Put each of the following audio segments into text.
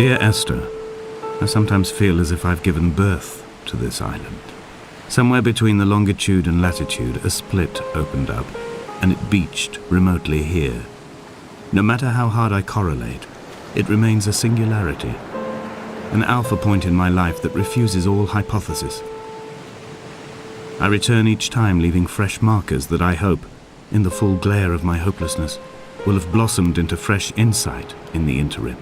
Dear Esther, I sometimes feel as if I've given birth to this island. Somewhere between the longitude and latitude, a split opened up, and it beached remotely here. No matter how hard I correlate, it remains a singularity, an alpha point in my life that refuses all hypothesis. I return each time leaving fresh markers that I hope, in the full glare of my hopelessness, will have blossomed into fresh insight in the interim.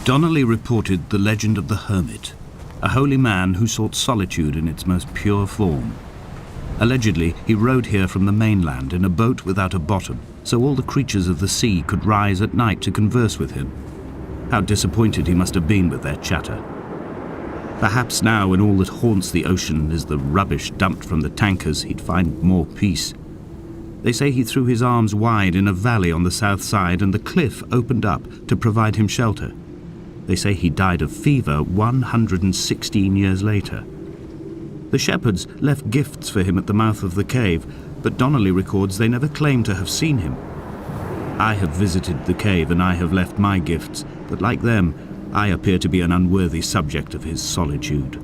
Donnelly reported the legend of the hermit, a holy man who sought solitude in its most pure form. Allegedly, he rode here from the mainland in a boat without a bottom, so all the creatures of the sea could rise at night to converse with him. How disappointed he must have been with their chatter. Perhaps now, when all that haunts the ocean is the rubbish dumped from the tankers, he'd find more peace. They say he threw his arms wide in a valley on the south side, and the cliff opened up to provide him shelter. They say he died of fever 116 years later. The shepherds left gifts for him at the mouth of the cave, but Donnelly records they never claimed to have seen him. I have visited the cave and I have left my gifts, but like them, I appear to be an unworthy subject of his solitude.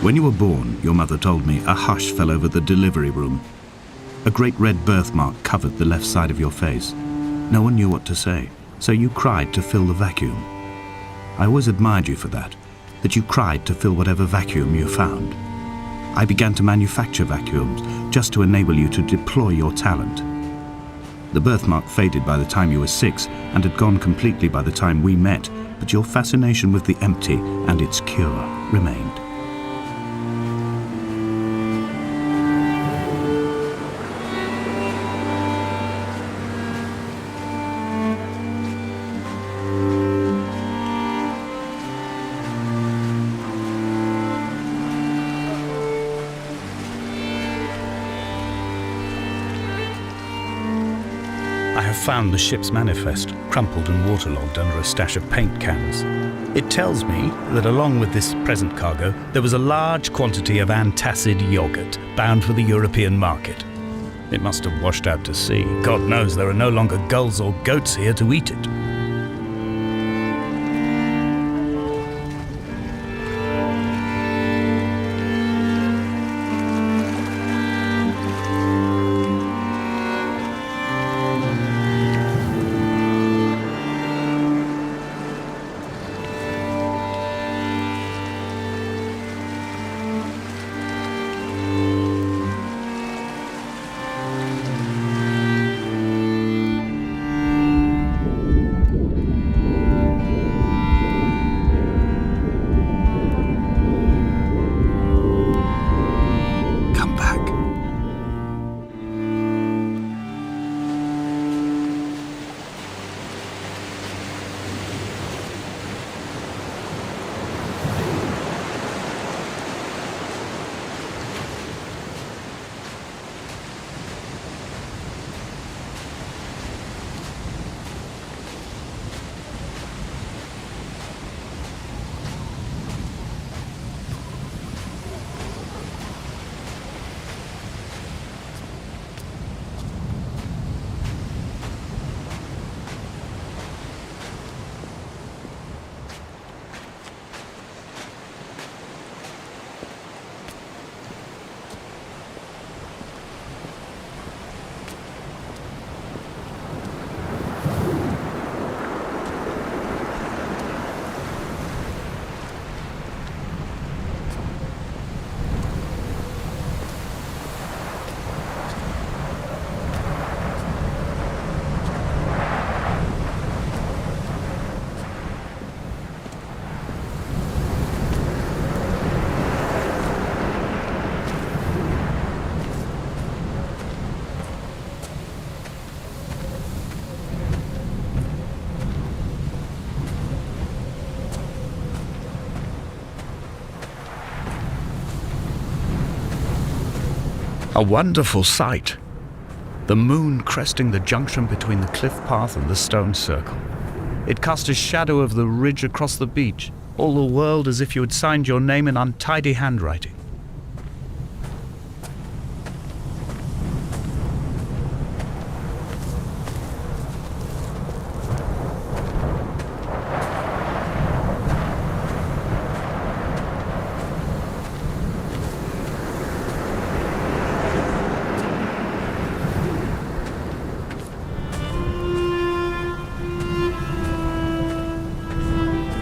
When you were born, your mother told me, a hush fell over the delivery room. A great red birthmark covered the left side of your face. No one knew what to say, so you cried to fill the vacuum. I always admired you for that you cried to fill whatever vacuum you found. I began to manufacture vacuums just to enable you to deploy your talent. The birthmark faded by the time you were 6 and had gone completely by the time we met, but your fascination with the empty and its cure remained. I have found the ship's manifest, crumpled and waterlogged under a stash of paint cans. It tells me that along with this present cargo, there was a large quantity of antacid yogurt bound for the European market. It must have washed out to sea. God knows there are no longer gulls or goats here to eat it. A wonderful sight. The moon cresting the junction between the cliff path and the stone circle. It cast a shadow of the ridge across the beach, all the world as if you had signed your name in untidy handwriting.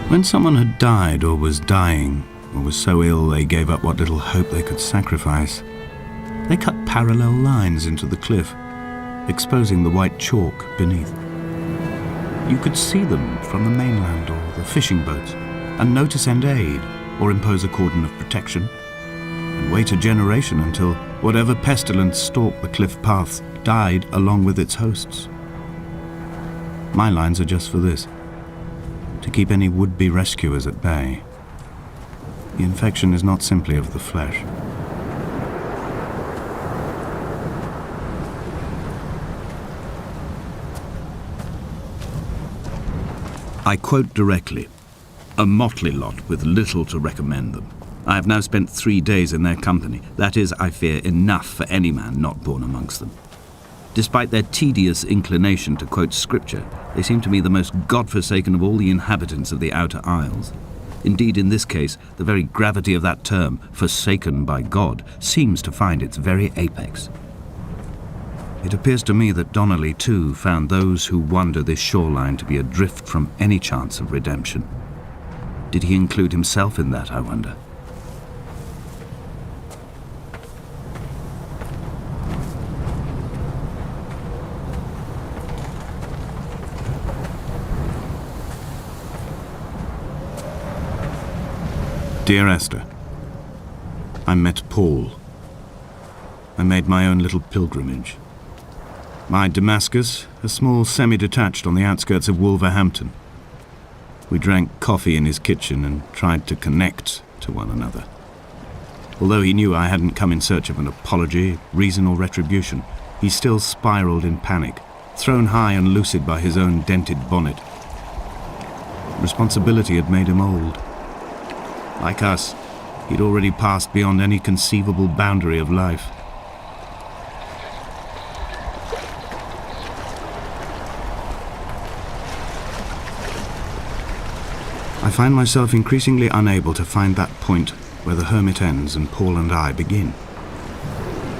When someone had died or was dying, or was so ill they gave up what little hope they could sacrifice, they cut parallel lines into the cliff, exposing the white chalk beneath. You could see them from the mainland or the fishing boats, and know to send aid or impose a cordon of protection, and wait a generation until whatever pestilence stalked the cliff paths died along with its hosts. My lines are just for this: to keep any would-be rescuers at bay. The infection is not simply of the flesh. I quote directly: a motley lot with little to recommend them. I have now spent 3 days in their company. That is, I fear, enough for any man not born amongst them. Despite their tedious inclination to quote scripture, they seem to me the most God-forsaken of all the inhabitants of the Outer Isles. Indeed, in this case, the very gravity of that term, forsaken by God, seems to find its very apex. It appears to me that Donnelly, too, found those who wander this shoreline to be adrift from any chance of redemption. Did he include himself in that, I wonder? Dear Esther, I met Paul. I made my own little pilgrimage. My Damascus, a small semi-detached on the outskirts of Wolverhampton. We drank coffee in his kitchen and tried to connect to one another. Although he knew I hadn't come in search of an apology, reason or retribution, he still spiraled in panic, thrown high and lucid by his own dented bonnet. Responsibility had made him old. Like us, he'd already passed beyond any conceivable boundary of life. find myself increasingly unable to find that point where the hermit ends and Paul and I begin.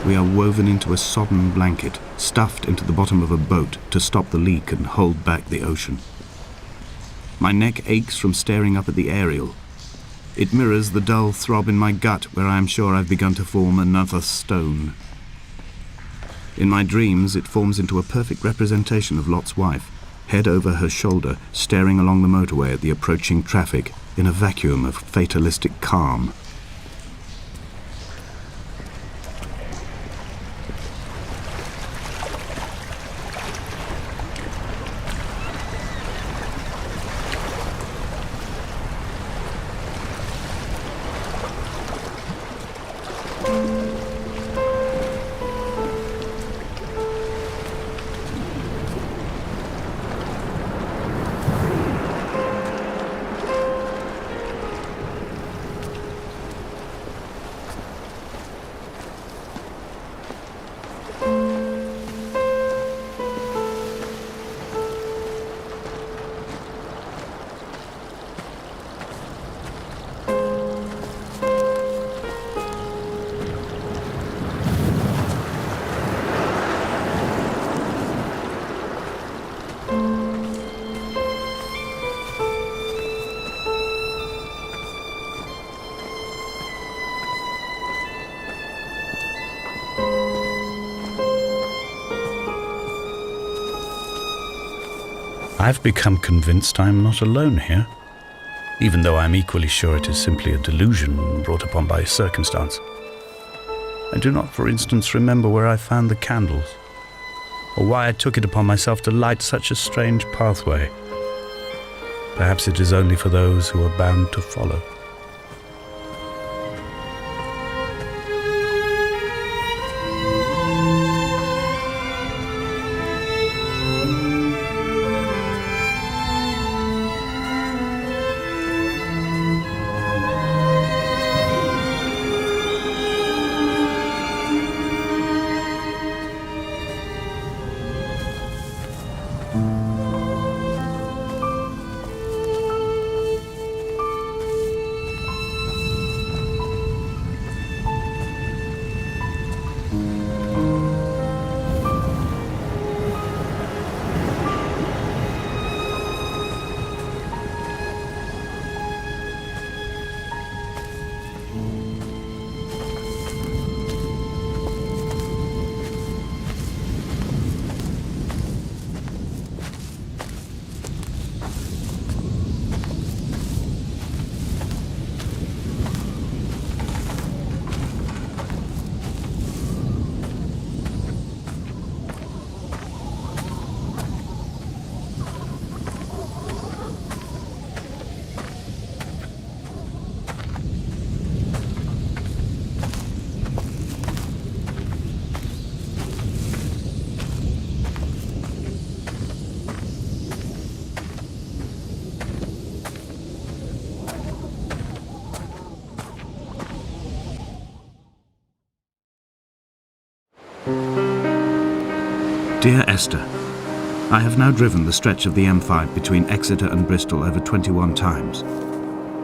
We are woven into a sodden blanket, stuffed into the bottom of a boat to stop the leak and hold back the ocean. My neck aches from staring up at the aerial. It mirrors the dull throb in my gut where I am sure I've begun to form another stone. In my dreams, it forms into a perfect representation of Lot's wife, head over her shoulder, staring along the motorway at the approaching traffic in a vacuum of fatalistic calm. I've become convinced I am not alone here, even though I am equally sure it is simply a delusion brought upon by circumstance. I do not, for instance, remember where I found the candles, or why I took it upon myself to light such a strange pathway. Perhaps it is only for those who are bound to follow. Dear Esther, I have now driven the stretch of the M5 between Exeter and Bristol over 21 times.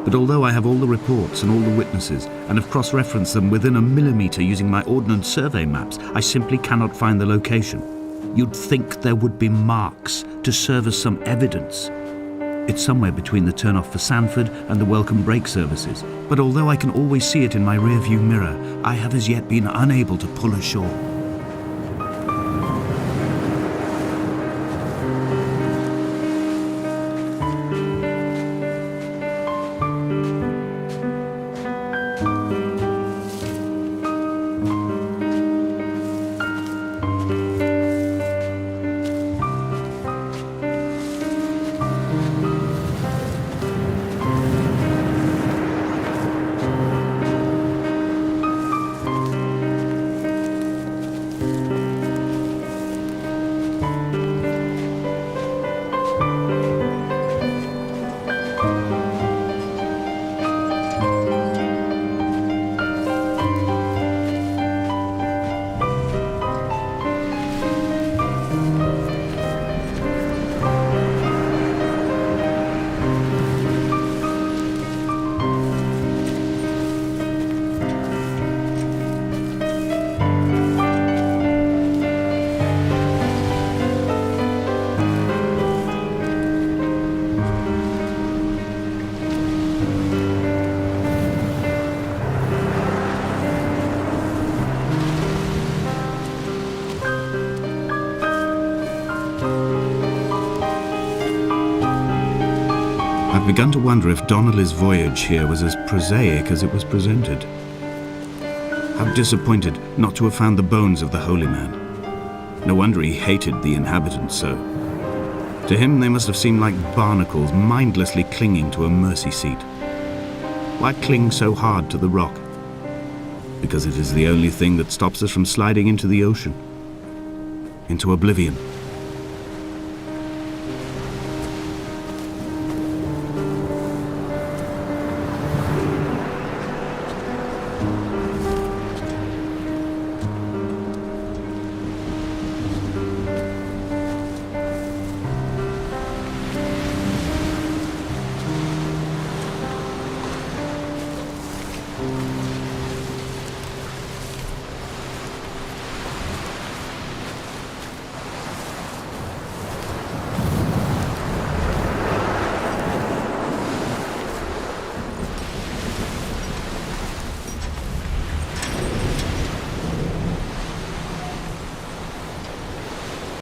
But although I have all the reports and all the witnesses, and have cross-referenced them within a millimetre using my Ordnance Survey maps, I simply cannot find the location. You'd think there would be marks to serve as some evidence. It's somewhere between the turn-off for Sandford and the welcome brake services, but although I can always see it in my rear-view mirror, I have as yet been unable to pull ashore. I've begun to wonder if Donnelly's voyage here was as prosaic as it was presented. How disappointed not to have found the bones of the holy man. No wonder he hated the inhabitants so. To him they must have seemed like barnacles mindlessly clinging to a mercy seat. Why cling so hard to the rock? Because it is the only thing that stops us from sliding into the ocean, into oblivion.